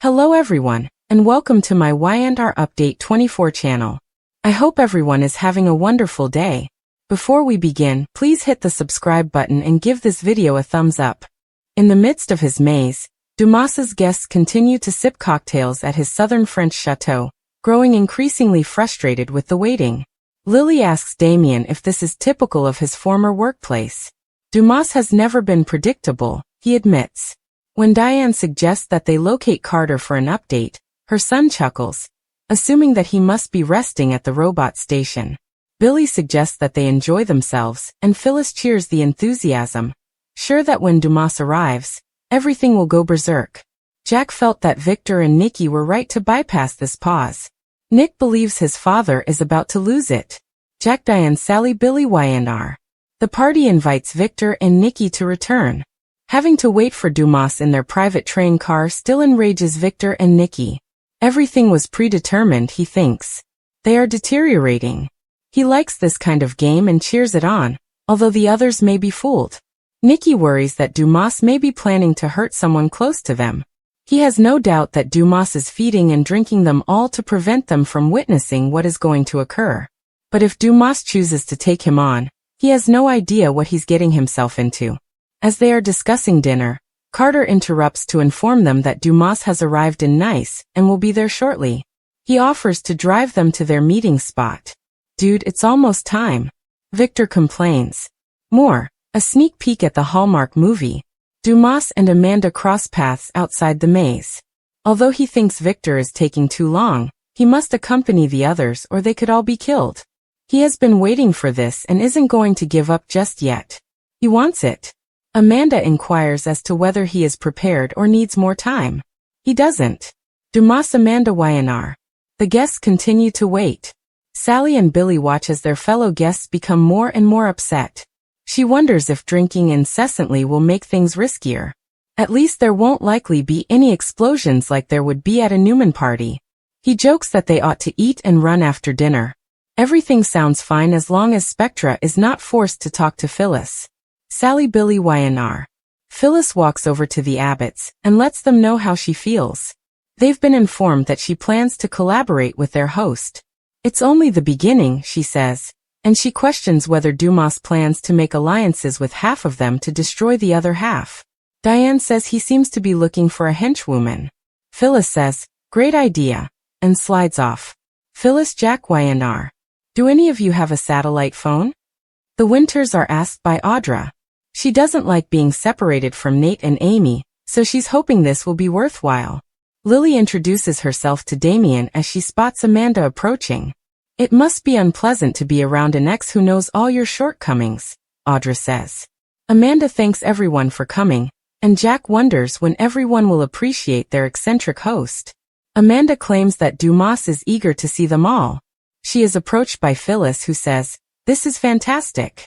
Hello everyone, and welcome to my Y&R Update 24 channel. I hope everyone is having a wonderful day. Before we begin, please hit the subscribe button and give this video a thumbs up. In the midst of his maze, Dumas's guests continue to sip cocktails at his southern French chateau, growing increasingly frustrated with the waiting. Lily asks Damien if this is typical of his former workplace. Dumas has never been predictable, he admits. When Diane suggests that they locate Carter for an update, her son chuckles, assuming that he must be resting at the robot station. Billy suggests that they enjoy themselves, and Phyllis cheers the enthusiasm, sure that when Dumas arrives, everything will go berserk. Jack felt that Victor and Nikki were right to bypass this pause. Nick believes his father is about to lose it. Jack, Diane, Sally, Billy, Y&R. The party invites Victor and Nikki to return. Having to wait for Dumas in their private train car still enrages Victor and Nikki. Everything was predetermined, he thinks. They are deteriorating. He likes this kind of game and cheers it on, although the others may be fooled. Nikki worries that Dumas may be planning to hurt someone close to them. He has no doubt that Dumas is feeding and drinking them all to prevent them from witnessing what is going to occur. But if Dumas chooses to take him on, he has no idea what he's getting himself into. As they are discussing dinner, Carter interrupts to inform them that Dumas has arrived in Nice and will be there shortly. He offers to drive them to their meeting spot. Dude, it's almost time. Victor complains. More, a sneak peek at the Hallmark movie. Dumas and Amanda cross paths outside the maze. Although he thinks Victor is taking too long, he must accompany the others or they could all be killed. He has been waiting for this and isn't going to give up just yet. He wants it. Amanda inquires as to whether he is prepared or needs more time. He doesn't. Dumas, Amanda, Y&R. The guests continue to wait. Sally and Billy watch as their fellow guests become more and more upset. She wonders if drinking incessantly will make things riskier. At least there won't likely be any explosions like there would be at a Newman party. He jokes that they ought to eat and run after dinner. Everything sounds fine as long as Spectra is not forced to talk to Phyllis. Sally, Billy, Y&R. Phyllis walks over to the Abbotts and lets them know how she feels. They've been informed that she plans to collaborate with their host. It's only the beginning, she says, and she questions whether Dumas plans to make alliances with half of them to destroy the other half. Diane says he seems to be looking for a henchwoman. Phyllis says, great idea, and slides off. Phyllis, Jack, Y&R. Do any of you have a satellite phone? The Winters are asked by Audra. She doesn't like being separated from Nate and Amy, so she's hoping this will be worthwhile. Lily introduces herself to Damien as she spots Amanda approaching. It must be unpleasant to be around an ex who knows all your shortcomings, Audra says. Amanda thanks everyone for coming, and Jack wonders when everyone will appreciate their eccentric host. Amanda claims that Dumas is eager to see them all. She is approached by Phyllis, who says, "This is fantastic."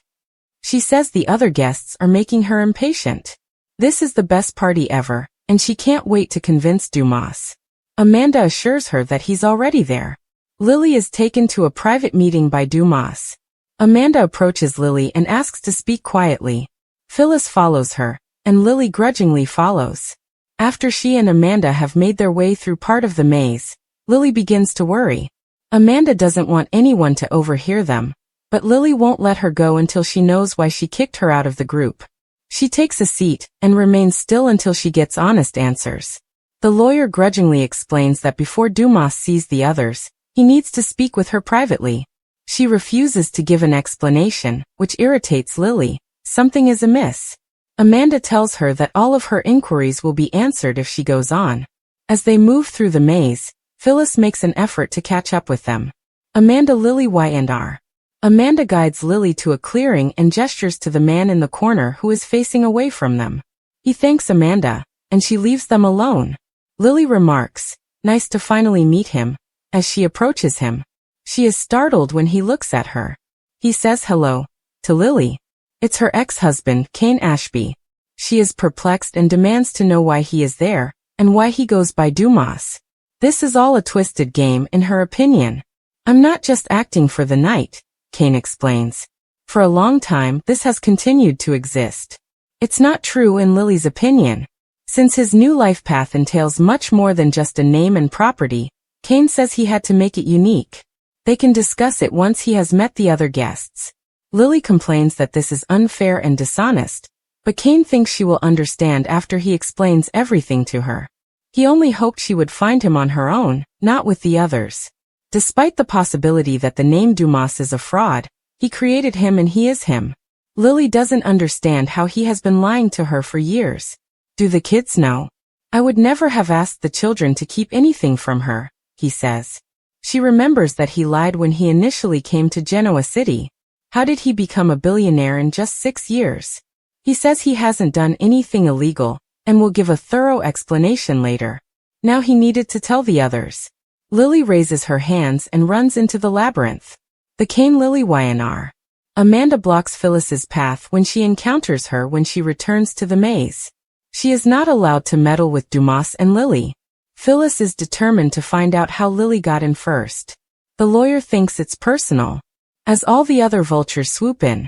She says the other guests are making her impatient. This is the best party ever, and she can't wait to convince Dumas. Amanda assures her that he's already there. Lily is taken to a private meeting by Dumas. Amanda approaches Lily and asks to speak quietly. Phyllis follows her, and Lily grudgingly follows. After she and Amanda have made their way through part of the maze, Lily begins to worry. Amanda doesn't want anyone to overhear them, but Lily won't let her go until she knows why she kicked her out of the group. She takes a seat and remains still until she gets honest answers. The lawyer grudgingly explains that before Dumas sees the others, he needs to speak with her privately. She refuses to give an explanation, which irritates Lily. Something is amiss. Amanda tells her that all of her inquiries will be answered if she goes on. As they move through the maze, Phyllis makes an effort to catch up with them. Amanda, Lily, Y&R. Amanda guides Lily to a clearing and gestures to the man in the corner who is facing away from them. He thanks Amanda, and she leaves them alone. Lily remarks, "Nice to finally meet him," as she approaches him. She is startled when he looks at her. He says hello to Lily. It's her ex-husband, Kane Ashby. She is perplexed and demands to know why he is there, and why he goes by Dumas. This is all a twisted game in her opinion. "I'm not just acting for the night," Kane explains. "For a long time this has continued to exist." It's not true in Lily's opinion. Since his new life path entails much more than just a name and property, Kane says he had to make it unique. They can discuss it once he has met the other guests. Lily complains that this is unfair and dishonest, but Kane thinks she will understand after he explains everything to her. He only hoped she would find him on her own, not with the others. Despite the possibility that the name Dumas is a fraud, he created him and he is him. Lily doesn't understand how he has been lying to her for years. Do the kids know? I would never have asked the children to keep anything from her, he says. She remembers that he lied when he initially came to Genoa City. How did he become a billionaire in just 6 years? He says he hasn't done anything illegal, and will give a thorough explanation later. Now he needed to tell the others. Lily raises her hands and runs into the labyrinth. The Kane-Lily YNR. Amanda blocks Phyllis's path when she encounters her when she returns to the maze. She is not allowed to meddle with Dumas and Lily. Phyllis is determined to find out how Lily got in first. The lawyer thinks it's personal. As all the other vultures swoop in,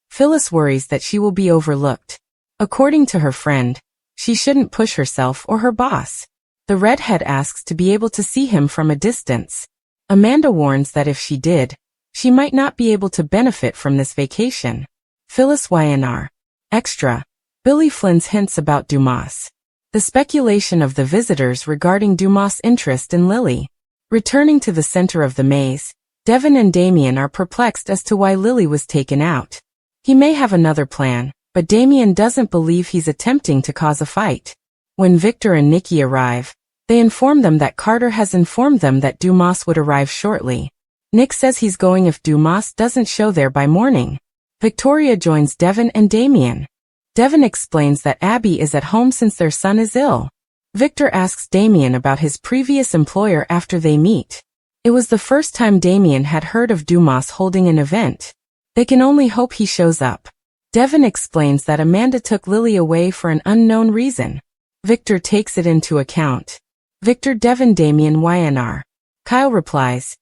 Phyllis worries that she will be overlooked. According to her friend, she shouldn't push herself or her boss. The redhead asks to be able to see him from a distance. Amanda warns that if she did, she might not be able to benefit from this vacation. Phyllis YNR. Extra. Billy Flynn's hints about Dumas. The speculation of the visitors regarding Dumas' interest in Lily. Returning to the center of the maze, Devin and Damien are perplexed as to why Lily was taken out. He may have another plan, but Damien doesn't believe he's attempting to cause a fight. When Victor and Nikki arrive, they inform them that Carter has informed them that Dumas would arrive shortly. Nick says he's going if Dumas doesn't show there by morning. Victoria joins Devin and Damien. Devin explains that Abby is at home since their son is ill. Victor asks Damien about his previous employer after they meet. It was the first time Damien had heard of Dumas holding an event. They can only hope he shows up. Devin explains that Amanda took Lily away for an unknown reason. Victor takes it into account. Victor Devin Damien YNR. Kyle replies,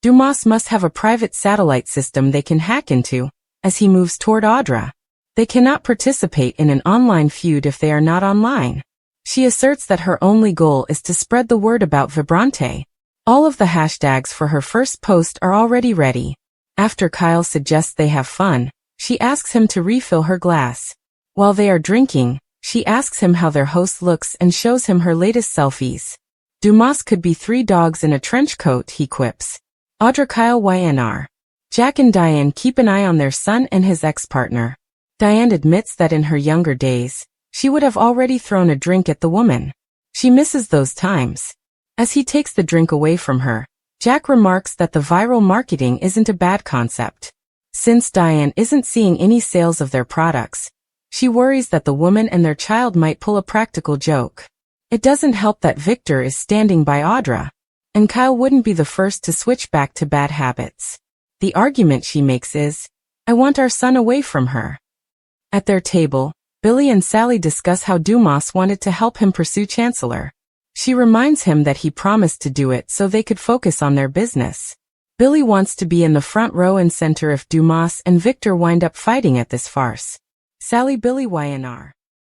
Dumas must have a private satellite system they can hack into, as he moves toward Audra. They cannot participate in an online feud if they are not online. She asserts that her only goal is to spread the word about Vibrante. All of the hashtags for her first post are already ready. After Kyle suggests they have fun, she asks him to refill her glass. While they are drinking, she asks him how their host looks and shows him her latest selfies. Dumas could be 3 dogs in a trench coat, he quips. Audra Kyle YNR. Jack and Diane keep an eye on their son and his ex-partner. Diane admits that in her younger days, she would have already thrown a drink at the woman. She misses those times. As he takes the drink away from her, Jack remarks that the viral marketing isn't a bad concept. Since Diane isn't seeing any sales of their products, she worries that the woman and their child might pull a practical joke. It doesn't help that Victor is standing by Audra, and Kyle wouldn't be the first to switch back to bad habits. The argument she makes is, I want our son away from her. At their table, Billy and Sally discuss how Dumas wanted to help him pursue Chancellor. She reminds him that he promised to do it so they could focus on their business. Billy wants to be in the front row and center if Dumas and Victor wind up fighting at this farce. Sally Billy YNR.